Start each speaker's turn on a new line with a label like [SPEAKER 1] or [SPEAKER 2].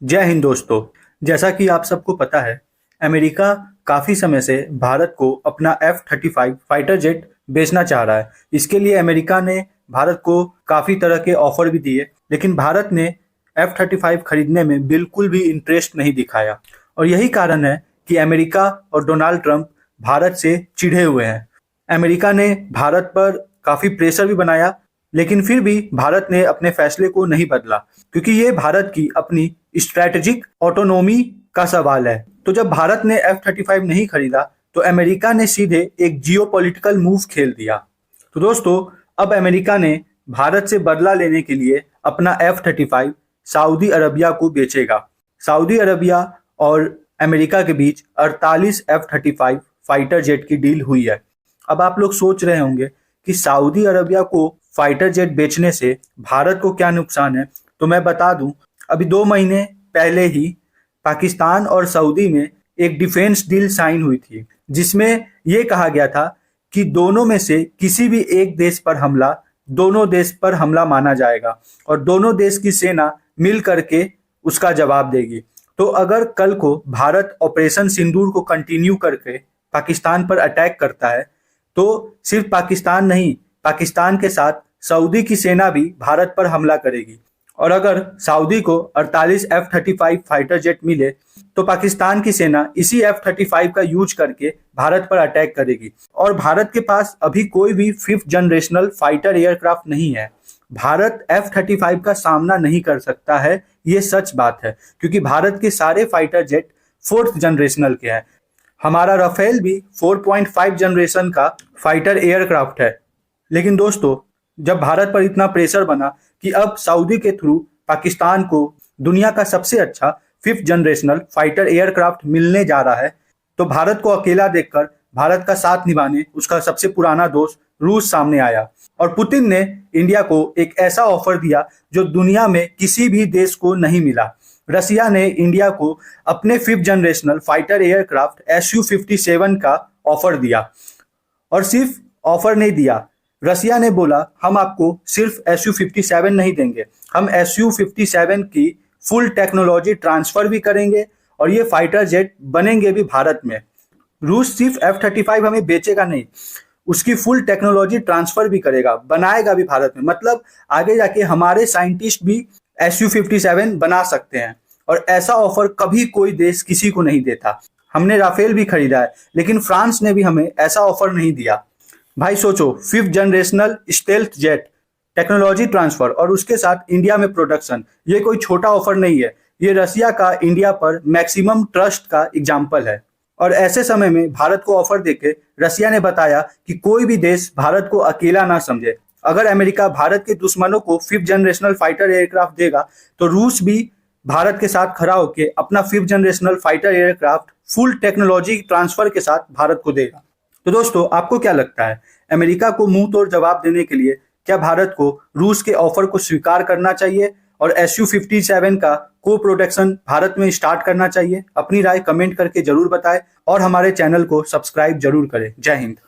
[SPEAKER 1] जय हिंद दोस्तों। जैसा कि आप सबको पता है, अमेरिका काफ़ी समय से भारत को अपना F-35 फाइटर जेट बेचना चाह रहा है। इसके लिए अमेरिका ने भारत को काफ़ी तरह के ऑफर भी दिए, लेकिन भारत ने F-35 खरीदने में बिल्कुल भी इंटरेस्ट नहीं दिखाया। और यही कारण है कि अमेरिका और डोनाल्ड ट्रंप भारत से चिढ़े हुए हैं। अमेरिका ने भारत पर काफ़ी प्रेशर भी बनाया, लेकिन फिर भी भारत ने अपने फैसले को नहीं बदला, क्योंकि ये भारत की अपनी स्ट्रैटेजिक ऑटोनोमी का सवाल है। तो जब भारत ने F-35 नहीं खरीदा, तो अमेरिका ने सीधे एक जियोपॉलिटिकल मूव खेल दिया। तो दोस्तों, अब अमेरिका ने भारत से बदला लेने के लिए अपना F-35 सऊदी अरबिया को बेचेगा। सऊदी अरबिया और अमेरिका के बीच 48 F-35 फाइटर जेट की डील हुई है। अब आप लोग सोच रहे होंगे कि सऊदी अरबिया को फाइटर जेट बेचने से भारत को क्या नुकसान है। तो मैं बता दूं, अभी 2 महीने पहले ही पाकिस्तान और सऊदी में एक डिफेंस डील साइन हुई थी, जिसमें ये कहा गया था कि दोनों में से किसी भी एक देश पर हमला दोनों देश पर हमला माना जाएगा और दोनों देश की सेना मिल करके उसका जवाब देगी। तो अगर कल को भारत ऑपरेशन सिंदूर को कंटिन्यू करके पाकिस्तान पर अटैक करता है, तो सिर्फ पाकिस्तान नहीं, पाकिस्तान के साथ सऊदी की सेना भी भारत पर हमला करेगी। और अगर सऊदी को 48 F-35 फाइटर जेट मिले, तो पाकिस्तान की सेना इसी F-35 का यूज करके भारत पर अटैक करेगी। और भारत के पास अभी कोई भी 5th जनरेशनल फाइटर एयरक्राफ्ट नहीं है। भारत F-35 का सामना नहीं कर सकता है, ये सच बात है, क्योंकि भारत के सारे फाइटर जेट 4th जनरेशनल के हैं। हमारा राफेल भी 4.5 जनरेशन का फाइटर एयरक्राफ्ट है। लेकिन दोस्तों, जब भारत पर इतना प्रेशर बना कि अब सऊदी के थ्रू पाकिस्तान को दुनिया का सबसे अच्छा 5th जनरेशनल फाइटर एयरक्राफ्ट मिलने जा रहा है, तो भारत को अकेला देखकर भारत का साथ निभाने उसका सबसे पुराना दोस्त रूस सामने आया और पुतिन ने इंडिया को एक ऐसा ऑफर दिया जो दुनिया में किसी भी देश को नहीं मिला। रसिया ने इंडिया को अपने 5th generational fighter aircraft Su-57 का ऑफर दिया। और सिर्फ ऑफर नहीं दिया, रसिया ने बोला हम आपको सिर्फ Su-57 नहीं देंगे, हम Su-57 की फुल टेक्नोलॉजी ट्रांसफर भी करेंगे और ये फाइटर जेट बनेंगे भी भारत में। रूस सिर्फ F-35 हमें बेचेगा नहीं, उसकी फुल टेक्नोलॉजी ट्रांसफर भी करेगा, बनाएगा भी भारत में। मतलब आगे जाके हमारे साइंटिस्ट भी Su-57 बना सकते हैं। और ऐसा ऑफर कभी कोई देश किसी को नहीं देता। हमने राफेल भी खरीदा है, लेकिन फ्रांस ने भी हमें ऐसा ऑफर नहीं दिया। भाई सोचो, 5th generational stealth jet, technology transfer और उसके साथ इंडिया में प्रोडक्शन, ये कोई छोटा ऑफर नहीं है। ये रसिया का इंडिया पर मैक्सिमम ट्रस्ट का एग्जाम्पल है। और ऐसे समय में भारत को ऑफर देके रसिया ने बताया कि कोई भी देश भारत को अकेला ना समझे। अगर अमेरिका भारत के दुश्मनों को 5th जनरेशनल फाइटर एयरक्राफ्ट देगा, तो रूस भी भारत के साथ खड़ा होकर अपना 5th generational fighter aircraft full technology transfer के साथ भारत को देगा। तो दोस्तों, आपको क्या लगता है, अमेरिका को मुंह तोड़ जवाब देने के लिए क्या भारत को रूस के ऑफर को स्वीकार करना चाहिए और Su-57 का को प्रोडक्शन भारत में स्टार्ट करना चाहिए? अपनी राय कमेंट करके जरूर बताएं और हमारे चैनल को सब्सक्राइब जरूर करें। जय हिंद।